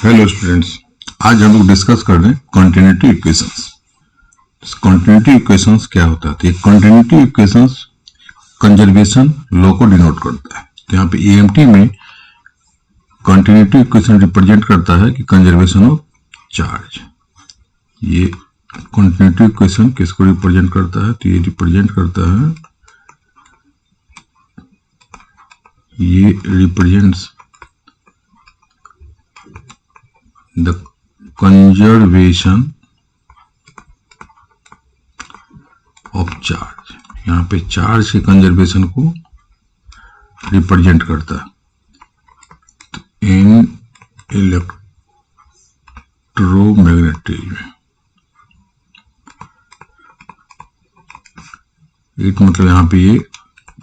Hello students, आज हम लोग डिस्कस कर रहे हैं कॉन्टिन्यूटी इक्वेशंस। कॉन्टिन्यूटी इक्वेशंस क्या होता है? तो ये कॉन्टिन्यूटी इक्वेशंस कंजर्वेशन लॉ को डिनोट करता है। तो यहाँ पे एएमटी में कॉन्टिन्यूटी इक्वेशन रिप्रेजेंट करता है कि कंजर्वेशन ऑफ चार्ज। ये कॉन्टिन्यूटी इक्वेशन किसको रिप्रेजेंट करता है? तो ये रिप्रेजेंट करता है, ये represents the conservation of charge। यहाँ पे चार्ज के कंजर्वेशन को रिप्रेजेंट करता है। तो इन इलेक्ट्रोमैग्नेटिज्म एक मतलब यहाँ पे ये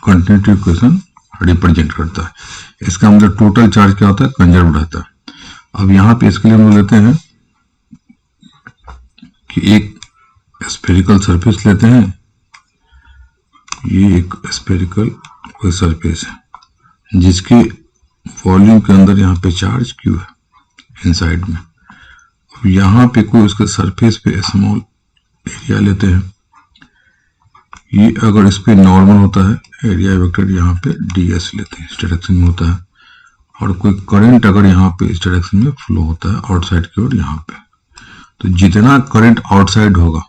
कंटिन्यूटी इक्वेशन रिप्रेजेंट करता है। इसका मतलब टोटल चार्ज क्या होता है? कंजर्व रहता है। अब यहाँ पे इसके लिए हम लेते हैं कि एक स्फेरिकल सरफेस लेते हैं। ये एक स्फेरिकल कोई सरफेस है जिसके वॉल्यूम के अंदर यहाँ पे चार्ज क्यू है इनसाइड में। अब यहाँ पे कोई उसके सरफेस पे स्मॉल एरिया लेते हैं। ये अगर इस पे नॉर्मल होता है, एरिया वेक्टर यहाँ पे ds लेते हैं, इस डायरेक्शन में होता है। और कोई करंट अगर यहाँ पे इस डायरेक्शन में फ्लो होता है आउटसाइड की ओर यहाँ पे, तो जितना करंट आउटसाइड होगा,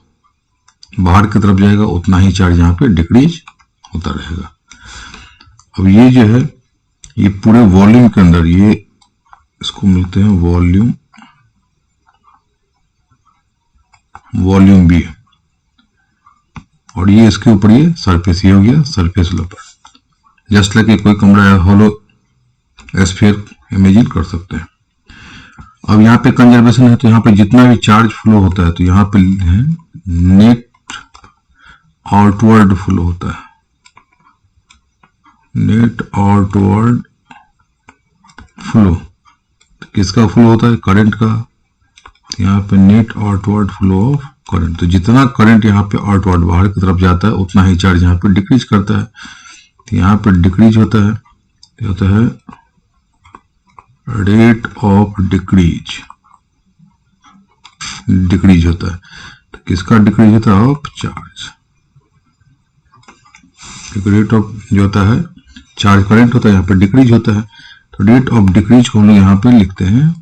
बाहर की तरफ जाएगा, उतना ही चार्ज यहाँ पे डिक्रीज होता रहेगा। अब ये जो है, ये पूरे वॉल्यूम के अंदर, ये इसको मिलते हैं वॉल्यूम बी, और ये इसके ऊपर ये सरफेस, ये हो गया सरफेस ऊपर। जस्ट लाइक कोई कमरा है, होलो स्फीयर इमेजिन कर सकते हैं। अब यहाँ पे कंजर्वेशन है, तो यहाँ पे जितना भी चार्ज फ्लो होता है, तो यहाँ पे है नेट आउटवर्ड फ्लो होता है। नेट आउटवर्ड फ्लो किसका फ्लो होता है? करंट का। यहाँ पे net outward flow of current, तो जितना करंट यहाँ पे आउटवर्ड बाहर की तरफ जाता है, उतना ही चार्ज यहाँ पे डिक्रीज करता है। तो यहाँ पे डिक्रीज होता है रेट ऑफ डिक्रीज होता है। तो किसका डिक्रीज होता है? Of charge. रेट ऑफ जो होता है चार्ज करंट होता है, यहाँ पे डिक्रीज होता है। तो रेट ऑफ डिक्रीज को हम लोग यहाँ पे लिखते हैं,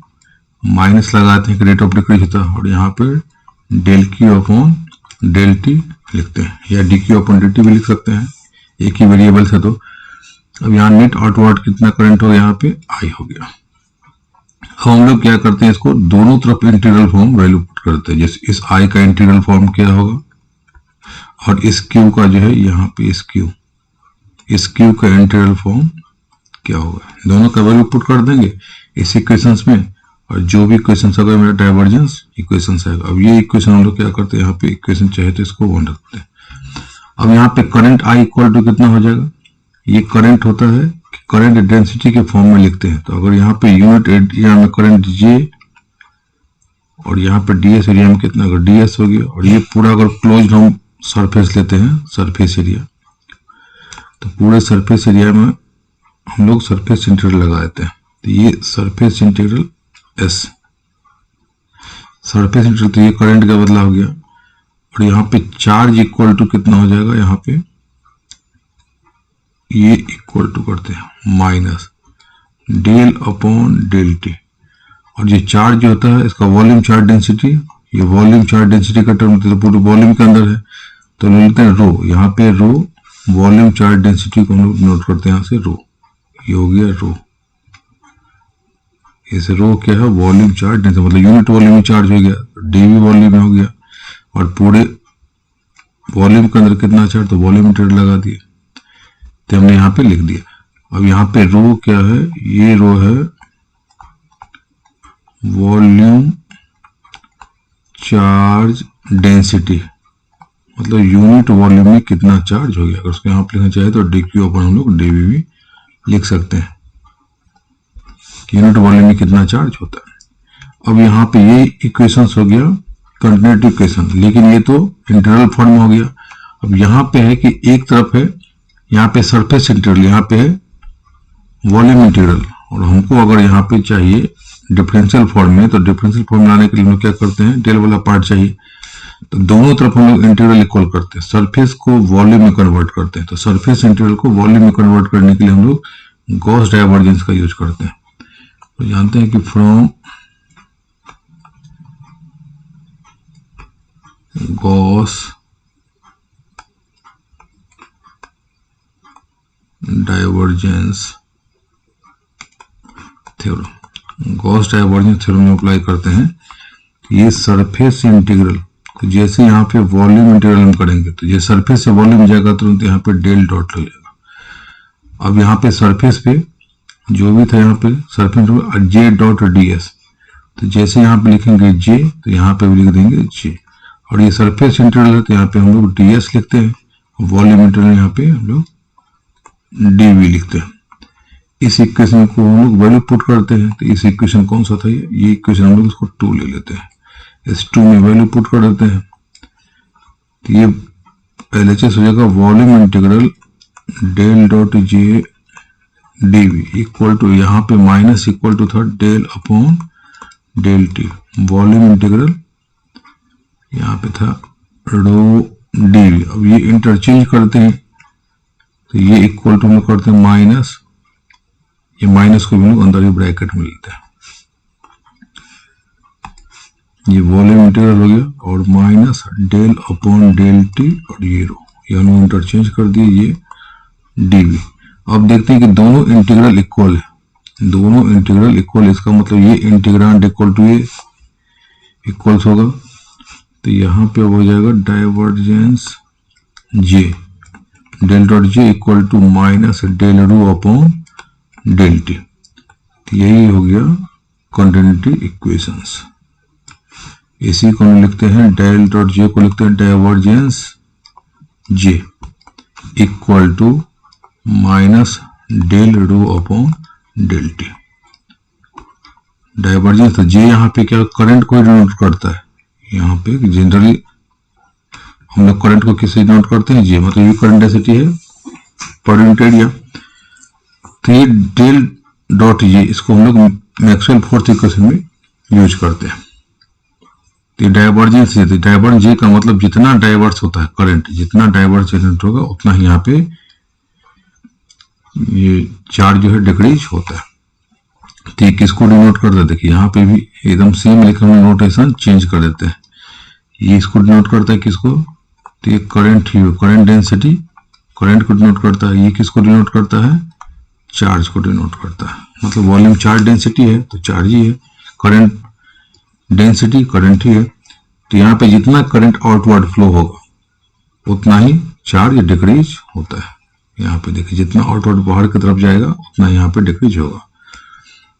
माइनस लगाते हैं कि रेट ऑफ डिक्रीज होता है, और यहाँ पे del q upon del t लिखते हैं, या d q upon d t भी लिख सकते हैं, एक ही वेरिएबल है। तो अब यहाँ नेट आउटवर्ड कितना करंट हो, यहाँ पे आई हो गया। अब हम लोग क्या करते हैं, इसको दोनों तरफ इंटीग्रल फॉर्म वैल्यू पुट करते हैं। जैसे इस आई का इंटीग्रल फॉर्म क्या होगा, और इस क्यू का जो है यहाँ पे इस क्यू का इंटीग्रल फॉर्म क्या होगा, दोनों का वैल्यू पुट कर देंगे इस इक्वेशंस में। और जो भी इक्वेशंस अगर मेरा डाइवर्जेंस इक्वेशंस आएगा। अब ये इक्वेशन हम लोग क्या करते हैं, यहाँ पे इक्वेशन चाहे तो इसको 1 रखते हैं। अब यहाँ पे करंट आई इक्वल टू कितना हो जाएगा? ये करंट होता है, करंट डेंसिटी के फॉर्म में लिखते हैं। तो अगर यहाँ पे यूनिट एरिया में करंट जे, और यहाँ पे डीएस एरिया में कितना, अगर डीएस हो गया, और ये पूरा अगर क्लोज्ड हम सरफेस लेते हैं, सरफेस एरिया, तो पूरे सरफेस एरिया में हम लोग सरफेस इंटीग्रल लगा देते हैं। तो ये surface integral S, surface integral, तो ये करंट का बदला हो गया। और यहाँ पे चार्ज इक्वल टू कितना हो जाएगा, यहाँ पे ये इक्वल टू करते हैं minus del upon del t. और ये चार्ज जो होता है, इसका वॉल्यूम चार्ज डेंसिटी, ये वॉल्यूम चार्ज डेंसिटी का टर्म तो पूरे वॉल्यूम के अंदर है, तो लेते हैं रो। यहाँ पे रो वॉल्यूम चार्ज डेंसिटी को हम लोग नोट करते हैं, यहाँ से रो, ये हो गया रो। इस रो क्या है? वॉल्यूम चार्ज डेंसिटी, मतलब यूनिट वॉल्यूम चार्ज हो गया, डीवी वॉल्यूम हो गया। और पूरे वॉल्यूम के अंदर कितना चार्ज, तो वॉल्यूम इंटीग्रल लगा दिए, तो हमने यहाँ पे लिख दिया। अब यहाँ पे रो क्या है? ये रो है वॉल्यूम चार्ज डेंसिटी, मतलब यूनिट वॉल्यूम में कितना चार्ज हो गया। अगर उसको यहाँ पे लिखना चाहे तो डी क्यू अपन हम लोग डीवी भी लिख सकते हैं, यूनिट वॉल्यूम में कितना चार्ज होता है। अब यहाँ पे ये इक्वेशंस हो गया कंटिन्यूटी इक्वेशन, लेकिन ये तो इंटीग्रल फॉर्म में हो गया। अब यहाँ पे है कि एक तरफ है यहाँ पे सरफेस इंटीग्रल, यहाँ पे है वॉल्यूम इंटीग्रल, और हमको अगर यहाँ पे चाहिए डिफरेंशियल फॉर्म में, तो डिफरेंशियल फॉर्म लाने के लिए हम लोग क्या करते हैं, डेल वाला पार्ट चाहिए, तो दोनों तरफ हम लोग इंटीग्रल इक्वल करते हैं, सरफेस को वॉल्यूम में कन्वर्ट करते हैं। तो सरफेस इंटीग्रल को वॉल्यूम में कन्वर्ट करने के लिए हम लोग गॉस डाइवर्जेंस का यूज करते हैं। तो जानते हैं कि from Gauss divergence theorem, Gauss divergence theorem में अप्लाई करते हैं। ये सरफेस इंटीग्रल, तो जैसे यहाँ पे वॉल्यूम इंटीग्रल हम करेंगे तो ये सरफेस से वॉल्यूम जाएगा तुरंत यहाँ पे डेल डॉट लगेगा। अब यहाँ पे सरफेस पे जो भी था यहाँ पे surface J dot D S, तो जैसे यहाँ पे लिखेंगे जे तो यहाँ पे भी लिख देंगे जे, और ये सरफेस इंटीग्रल है तो यहाँ पे हम लोग डी एस लिखते हैं, वॉल्यूम इंटीग्रल यहाँ पे हम लोग डी वी लिखते हैं। इस इक्वेशन को हम लोग वैल्यू पुट करते हैं, तो इस इक्वेशन कौन सा था, ये इक्वेशन हम लोग इसको 2 ले लेते हैं, इस 2 में वैल्यू पुट कर देते हैं, तो ये LHS हो जाएगा volume integral del dot J d v equal to, यहाँ पे माइनस इक्वल टू था del upon del t, volume integral यहाँ पे था रो डी वी। अब ये इंटरचेंज करते हैं तो ये इक्वल टू में करते हैं माइनस, ये माइनस को भी लोग अंदर ही ब्रैकेट में लेते हैं, ये वॉल्यूम इंटीग्रल हो गया, और minus del upon del t, और ये रो, ये हम इंटरचेंज कर दिए, ये डीवी। अब देखते हैं कि दोनों इंटीग्रल इक्वल है, दोनों इंटीग्रल इक्वल, इसका मतलब ये इंटीग्रांड इक्वल टू ये इक्वल्स होगा, तो यहाँ पे हो जाएगा divergence J del dot J equal to minus del rho upon del t, तो यही हो गया कंटिन्यूटी इक्वेशंस। इसी को हम लिखते हैं डेल डॉट जे को लिखते हैं divergence J equal to minus del rho upon del t. Divergence तो जे यहाँ पे क्या करंट को डिनोट करता है, यहाँ पे जनरली हम लोग करंट को किससे डिनोट करते हैं, जे, मतलब ये करंट डेंसिटी है पर यूनिट एरिया। तो ये डेल डॉट जे, इसको हम लोग मैक्सवेल फोर्थ इक्वेशन में यूज करते हैं। तो डाइवर्जेंस जे, डाइवर्जेंस जे का मतलब जितना डाइवर्स होता है करंट, जितना डाइवर्स जनरेट होगा उतना ही यहाँ पे ये चार्ज जो है डिक्रीज होता है। तो ये किसको डिनोट करता है, देखिए यहाँ पे भी एकदम सेम लिखा हुआ नोटेशन चेंज कर देते हैं, ये इसको डिनोट करता है किसको, तो ये करंट ही, करंट डेंसिटी करंट को डिनोट करता है, ये किसको डिनोट करता है, चार्ज को डिनोट करता है, मतलब वॉल्यूम चार्ज डेंसिटी है तो चार्ज ही है, करंट डेंसिटी करंट ही है। तो यहाँ पे जितना करंट आउटवर्ड फ्लो होगा उतना ही चार्ज डिक्रीज होता है। यहाँ पे देखिए जितना आउटवर्ड बाहर की तरफ जाएगा उतना यहाँ पे डिक्रीज होगा।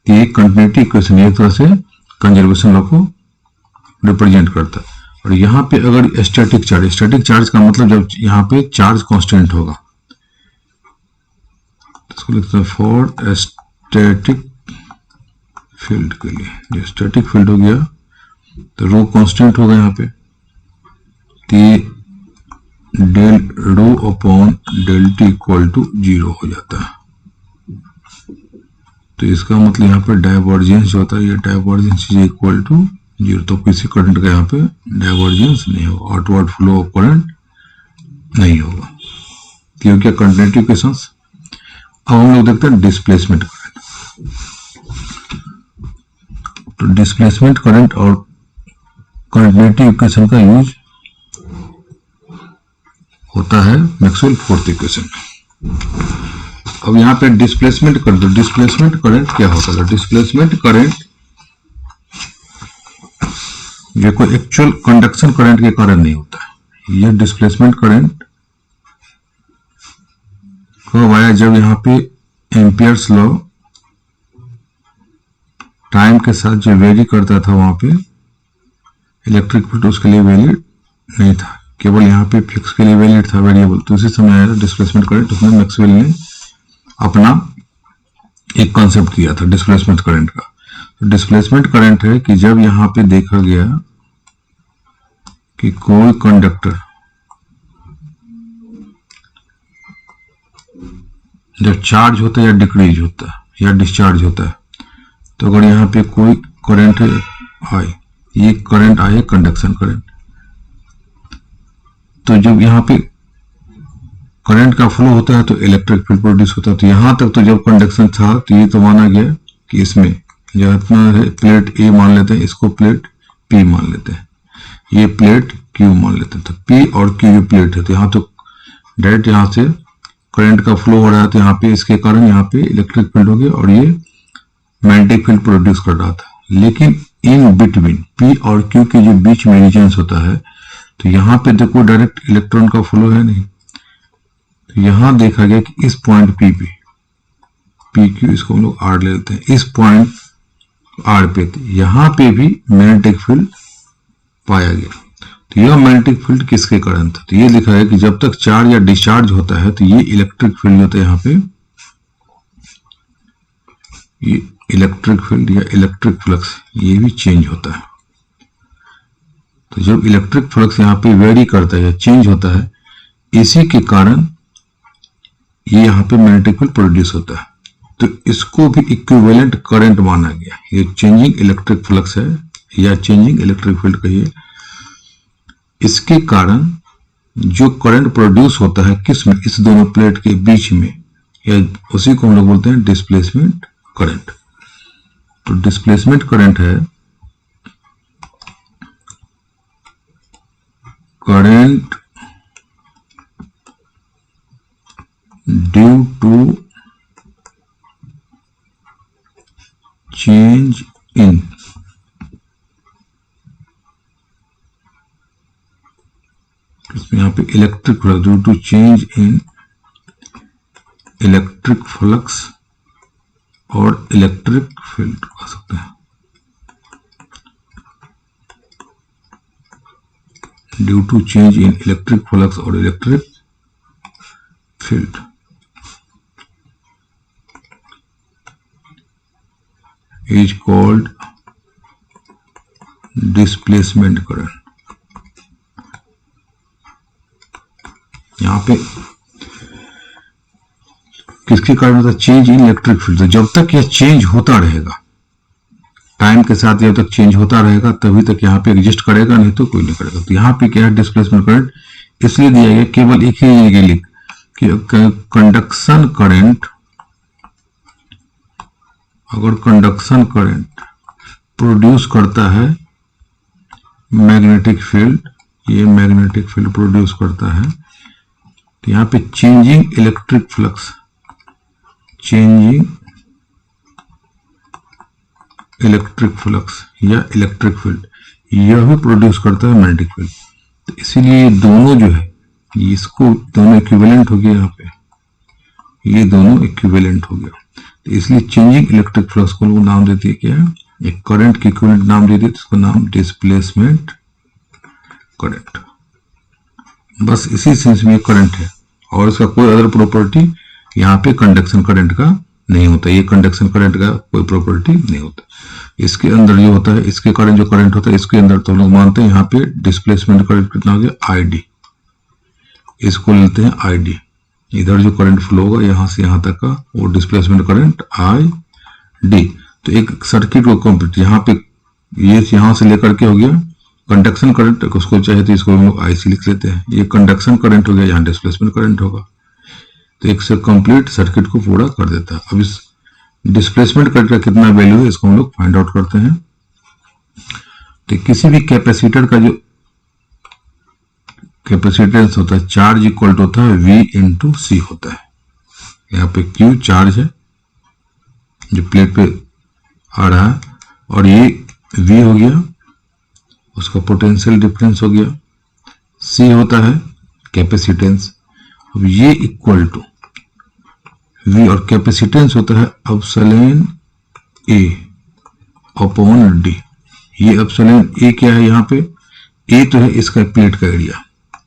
तो ये कंटिन्यूटी इक्वेशन एक तरह से कंजर्वेशन लॉ को रिप्रेजेंट करता है। और यहाँ पे अगर स्टैटिक चार्ज का मतलब जब यहाँ पे चार्ज कांस्टेंट होगा, तो इसको लिखते हैं फॉर स्टैटिक फील्ड के लिए, जो स्टैटिक फील्ड हो गया तो रो कांस्टेंट होगा यहाँ पे, तो del rho upon del t equal to 0 हो जाता है। तो इसका मतलब यहाँ पे डाइवर्जेंस जो होता है, ये डाइवर्जेंस इज इक्वल टू 0, तो किसी करंट का यहाँ पे डाइवर्जेंस नहीं होगा, आउटवर्ड फ्लो ऑफ करंट नहीं होगा, क्योंकि कंटिन्यूटी इक्वेशंस। अब हम लोग देखते हैं डिस्प्लेसमेंट करंट। तो डिस्प्लेसमेंट करंट और कंटिन्यूटी इक्वेशन का यूज होता है मैक्सवेल फोर्थ इक्वेशन में। अब यहाँ पे डिस्प्लेसमेंट करंट, तो डिस्प्लेसमेंट करंट क्या होता है, डिस्प्लेसमेंट करंट ये कोई एक्चुअल कंडक्शन करंट के कारण नहीं होता है, ये डिस्प्लेसमेंट करंट कब आया, जब यहाँ पे एम्पियर्स लॉ टाइम के साथ जो वेरी करता था वहां पे इलेक्ट्रिक फील्ड उसके लिए वैलिड नहीं था, केवल यहाँ पे फिक्स के लिए वैलिड था वेरिएबल। तो उसी समय आया डिस्प्लेसमेंट करंट, उसमें मैक्सवेल ने अपना एक कॉन्सेप्ट दिया था डिस्प्लेसमेंट करंट का। तो डिस्प्लेसमेंट करंट है कि जब यहाँ पे देखा गया कि कोई कंडक्टर जब चार्ज होता है या डिक्रीज होता है या डिस्चार्ज होता है, तो अगर यहाँ पे कोई करंट आए, ये करंट आए कंडक्शन करंट, तो जब यहाँ पे करंट का फ्लो होता है तो इलेक्ट्रिक फील्ड प्रोड्यूस होता है। तो यहाँ तक तो जब कंडक्शन था तो ये तो माना गया कि इसमें जो इतना है प्लेट ए मान लेते हैं, इसको प्लेट पी मान लेते हैं, ये प्लेट क्यू मान लेते हैं। तो पी और क्यू प्लेट है, तो यहाँ तो डायरेक्ट यहाँ से करंट का फ्लो हो रहा है, तो यहाँ पे इसके कारण यहाँ पे इलेक्ट्रिक फील्ड हो गया और ये मैग्नेटिक फील्ड प्रोड्यूस कर रहा था। लेकिन इन बिटवीन पी और क्यू के जो बीच में रीजन्स होता है, तो यहाँ पे देखो डायरेक्ट इलेक्ट्रॉन का फ्लो है नहीं, तो यहाँ देखा गया कि इस पॉइंट पी पे, पी क्यू इसको हम लोग आर ले लेते हैं, इस पॉइंट आर पे यहाँ पे भी मैग्नेटिक फील्ड पाया गया। तो यह मैग्नेटिक फील्ड किसके कारण था? तो ये लिखा है कि जब तक चार्ज या डिस्चार्ज होता है तो ये इलेक्ट्रिक फील्ड होता है, यहाँ पे ये इलेक्ट्रिक फील्ड या इलेक्ट्रिक फ्लक्स ये भी चेंज होता है। तो जब इलेक्ट्रिक फ्लक्स यहाँ पे वेरी करता है या चेंज होता है, इसी के कारण ये यहाँ पे मैग्नेटिक फील्ड प्रोड्यूस होता है। तो इसको भी इक्विवेलेंट करंट माना गया। ये चेंजिंग इलेक्ट्रिक फ्लक्स है या चेंजिंग इलेक्ट्रिक फील्ड कहिए, इसके कारण जो करंट प्रोड्यूस होता है किसमें, इस दोनों प्लेट के बीच में, या उसी को हम लोग बोलते हैं डिस्प्लेसमेंट करंट। तो डिस्प्लेसमेंट करंट है current due to change in इसमें यहाँ पे electric flux, due to change in electric flux और इलेक्ट्रिक फील्ड कह सकते हैं, due to change in electric flux और electric field is called displacement current। यहाँ पे किसके कारण होता है? Change in electric field. तो जब तक यह चेंज होता रहेगा, टाइम के साथ जब तक चेंज होता रहेगा तभी तक यहाँ पे एग्जिस्ट करेगा, नहीं तो कोई नहीं करेगा। तो यहाँ पे क्या है? डिस्प्लेसमेंट करंट इसलिए दिया गया केवल एक ही जगह लिख कि कंडक्शन करंट, अगर कंडक्शन करंट प्रोड्यूस करता है मैग्नेटिक फील्ड, ये मैग्नेटिक फील्ड प्रोड्यूस करता है, तो यहाँ पे changing electric flux, changing electric flux या इलेक्ट्रिक फील्ड, यह भी प्रोड्यूस करता है मैग्नेटिक फील्ड। तो इसीलिए ये दोनों जो है, इसको दोनों इक्विवेलेंट हो गया, यहाँ पे ये दोनों इक्विवेलेंट हो गया। तो इसलिए चेंजिंग इलेक्ट्रिक फ्लक्स को लोग नाम देते हैं क्या है? एक करंट की इक्विवेलेंट नाम देते हैं, इसको नाम डिस्प्लेसमेंट करंट। बस इसी सेंस में करंट है और इसका कोई अदर प्रॉपर्टी यहाँ पे कंडक्शन करंट का नहीं होता। ये कंडक्शन करंट का कोई प्रॉपर्टी नहीं होता। इसके अंदर जो होता है, इसके कारण जो करंट होता है, इसके अंदर तो हम लोग मानते हैं यहाँ पे डिस्प्लेसमेंट करंट कितना हो गया? ID। इसको लेते हैं ID। इधर जो करंट फ्लो होगा यहाँ से यहाँ तक का, वो डिस्प्लेसमेंट करंट ID। तो एक सर्किट को कंप्लीट, यहाँ पे ये यहाँ से लेकर के हो गया कंडक्शन करंट, उसको चाहे तो इसको हम लोग IC लिख लेते हैं। ये कंडक्शन करंट हो गया, यहाँ डिस्प्लेसमेंट करंट होगा। तो एक से कंप्लीट सर्किट को पूरा कर देता है। अब इस डिस्प्लेसमेंट करंट का कितना वैल्यू है इसको हम लोग फाइंड आउट करते हैं। तो किसी भी कैपेसिटर का जो कैपेसिटेंस होता है, चार्ज इक्वल टू होता है V इंटू C होता है। यहाँ पे Q चार्ज है जो प्लेट पे आ रहा है, और ये V हो गया, उसका पोटेंशियल डिफरेंस हो गया। C होता है कैपेसिटेंस। अब ये इक्वल टू V और कैपेसिटेंस होता है एप्सिलॉन A अपॉन D। ये एप्सिलॉन A क्या है? यहाँ पे A तो है इसका प्लेट का एरिया,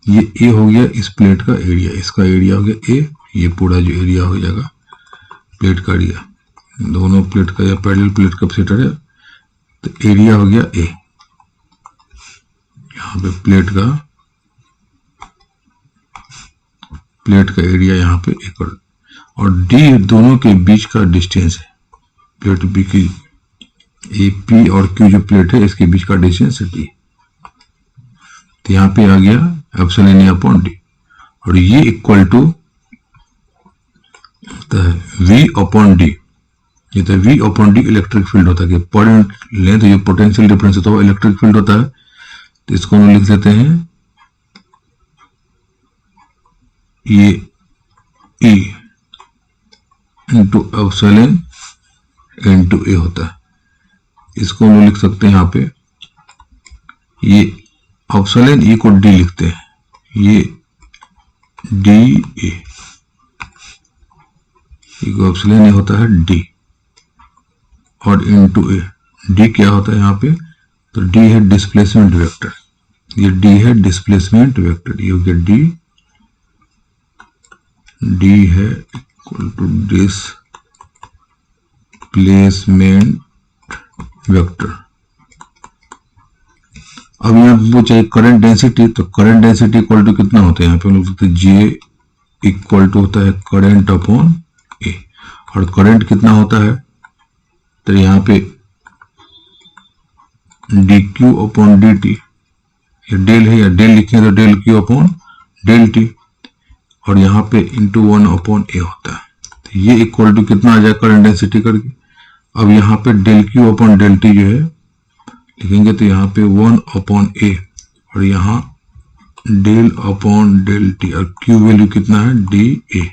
ये A हो गया इस प्लेट का एरिया, इसका एरिया हो गया A, ये पूरा जो एरिया हो जाएगा प्लेट का एरिया, दोनों प्लेट का या पैरेलल प्लेट कैपेसिटर है, तो एरिया हो गया A। यहाँ पे प्लेट का एरिया यहाँ पे A और D दोनों के बीच का डिस्टेंस है, प्लेट B की ये P और Q जो प्लेट है इसके बीच का डिस्टेंस D। तो यहाँ पे आ गया एप्सिलॉन A अपॉन D, और ये इक्वल टू होता है V अपॉन D। ये तो V upon D electric field होता है कि पर यूनिट लें तो ये पोटेंशियल डिफरेंस होता है, इलेक्ट्रिक फील्ड होता है। तो इसको हम लिख देते हैं ये E into epsilon into A होता है। इसको हम लिख सकते हैं यहाँ पे ये एप्सिलॉन E को D लिखते हैं, ये DA, एप्सिलॉन A होता है D और इंटू A। D क्या होता है यहाँ पे, तो D है डिस्प्लेसमेंट वेक्टर, ये D है डिस्प्लेसमेंट वेक्टर, ये हो गया D है इक्वल टू डिस्प्लेसमेंट वेक्टर। अब यहाँ पे चाहिए करंट डेंसिटी, तो करंट डेंसिटी इक्वल टू कितना होता है, यहाँ पे हम लोग सकते हैं J इक्वल टू होता है करंट अपॉन A, और करंट कितना होता है, तो यहाँ पे dq अपॉन dt, ये डेल है या डेल लिखें तो del q upon del t, और यहाँ पे इंटू 1 अपॉन a होता है। तो ये इक्वल टू कितना आ जाए करंट डेंसिटी करके। अब यहाँ पे del q upon del t जो है लिखेंगे तो यहाँ पे 1 अपॉन a, और यहाँ डेल अपॉन डेल t, और q वैल्यू कितना है dA।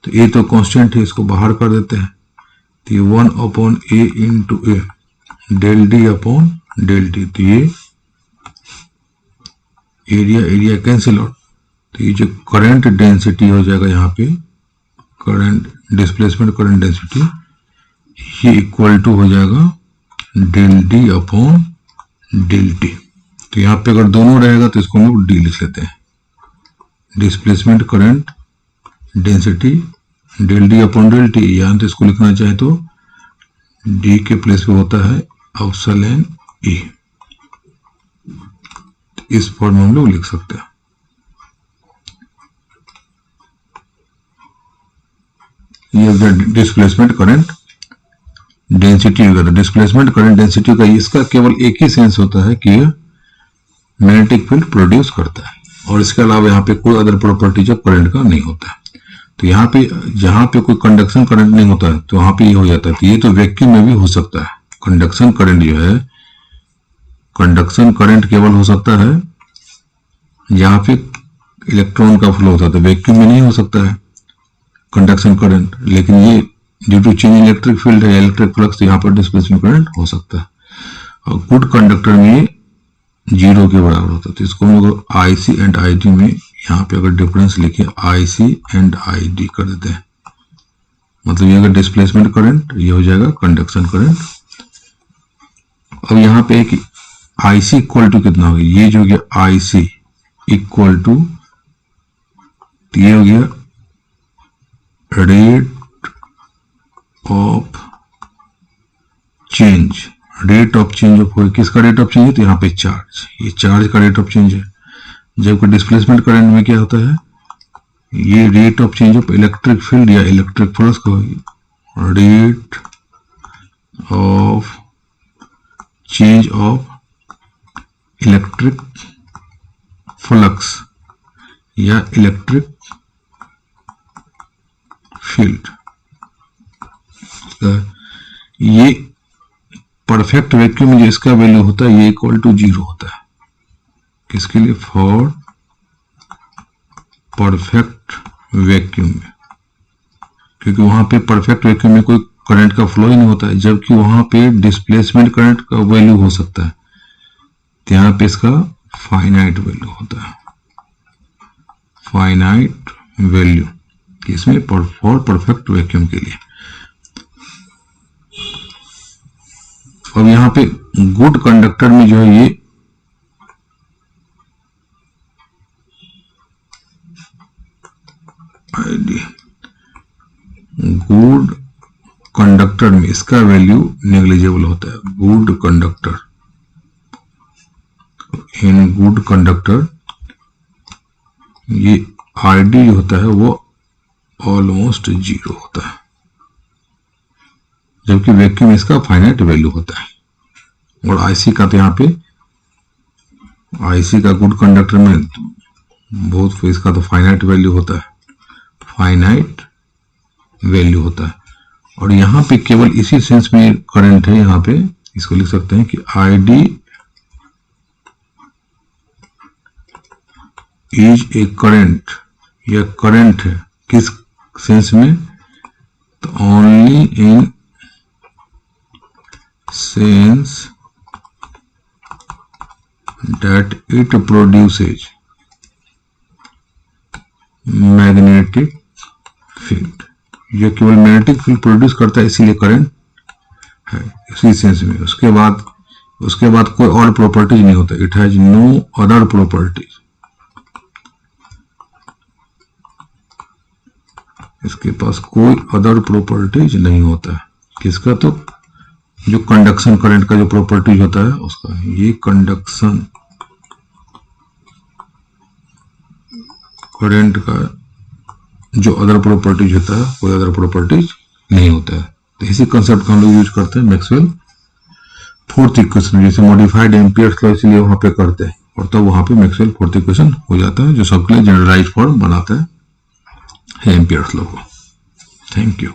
तो a तो कांस्टेंट है, इसको बाहर कर देते हैं, तो ये 1 upon a into a del d upon del t। तो ये एरिया कैंसिल आउट, तो ये जो करंट डेंसिटी हो जाएगा यहाँ पे, करंट डिस्प्लेसमेंट करंट डेंसिटी, ये इक्वल टू हो जाएगा del d upon del t। तो यहाँ पे अगर दोनों रहेगा तो इसको हम लोग d लिख लेते हैं, displacement current density del d upon del t, या तो इसको लिखना चाहे तो d के प्लेस पे होता है एप्सिलॉन E। इस फॉर्म में हम लोग लिख सकते हैं। ये डिस्प्लेसमेंट करंट डेंसिटी वगैरह, डिस्प्लेसमेंट करंट डेंसिटी का इसका केवल एक ही सेंस होता है कि मैग्नेटिक फील्ड प्रोड्यूस करता है, और इसके अलावा यहाँ पे कोई अदर प्रॉपर्टीज ऑफ करंट का नहीं होता है। तो यहाँ पे जहां पे कोई कंडक्शन करंट नहीं होता है तो वहां पे ये हो जाता है। तो ये तो वैक्यूम में भी हो सकता है, कंडक्शन करंट जो है, कंडक्शन करंट केवल हो सकता है जहां पे इलेक्ट्रॉन का फ्लो होता है, तो वैक्यूम में नहीं हो सकता है कंडक्शन करंट। लेकिन ये due to change electric field है, इलेक्ट्रिक फ्लक्स, तो यहाँ पर डिस्प्लेसमेंट करंट हो सकता है। और गुड कंडक्टर में 0 के बराबर होता है। तो इसको हम लोग IC एंड ID में यहाँ पे अगर डिफरेंस लिखे IC एंड ID कर देते हैं, मतलब ये अगर डिस्प्लेसमेंट करंट, ये हो जाएगा कंडक्शन करंट। अब यहाँ पे एक IC इक्वल टू कितना हो गया, ये जो हो गया IC इक्वल टू, ये हो गया rate of change, rate of change of, किसका रेट ऑफ चेंज है, तो यहाँ पे चार्ज, ये चार्ज का रेट ऑफ चेंज है। जबकि डिस्प्लेसमेंट करंट में क्या होता है, ये rate of change of electric field या इलेक्ट्रिक फ्लक्स का, rate of change of electric flux या इलेक्ट्रिक फील्ड। ये परफेक्ट वैक्यूम में जो इसका वैल्यू होता है ये इक्वल टू 0 होता है, किसके लिए, फॉर परफेक्ट वैक्यूम में, क्योंकि वहां पे परफेक्ट वैक्यूम में कोई करंट का फ्लो ही नहीं होता है, जबकि वहां पे डिस्प्लेसमेंट करंट का वैल्यू हो सकता है। तो यहाँ पे इसका फाइनाइट वैल्यू होता है, फाइनाइट वैल्यू इसमें फॉर परफेक्ट वैक्यूम के लिए। अब यहाँ पे गुड कंडक्टर में जो है ये गुड कंडक्टर में इसका वैल्यू नेग्लिजिबल होता है। Good conductor, in good conductor ये ID होता है वो ऑलमोस्ट 0 होता है, जबकि वैक्यूम इसका फाइनाइट वैल्यू होता है। और आईसी का तो यहाँ पे आईसी का गुड कंडक्टर में बहुत, इसका तो फाइनाइट वैल्यू होता है, फाइनाइट वैल्यू होता है। और यहाँ पे केवल इसी सेंस में करंट है, यहाँ पे इसको लिख सकते हैं कि आईडी इज ए करंट, यह करंट है किस सेंस में, तो only in sense that it produces magnetic field, यह केवल मैग्नेटिक फील्ड प्रोड्यूस करता है इसीलिए करंट है इसी सेंस में। उसके बाद कोई और प्रॉपर्टीज नहीं होता, it has no other properties, इसके पास कोई अदर प्रॉपर्टीज नहीं होता है। किसका, तो जो कंडक्शन करंट का जो प्रॉपर्टीज होता है उसका, ये कंडक्शन करंट का जो अदर प्रॉपर्टीज होता है, कोई अदर प्रॉपर्टीज नहीं होता है। तो इसी कंसेप्ट का हम लोग यूज करते हैं मैक्सवेल फोर्थ इक्वेशन, जैसे मॉडिफाइड एम्पियर्स लॉ इसलिए वहां पे करते हैं, और तब वहां पे मैक्सवेल फोर्थ इक्वेशन हो जाता है, जो सबके लिए जनरलाइज फॉर्म बनाता है एम्पियर्स लॉ को। Thank you.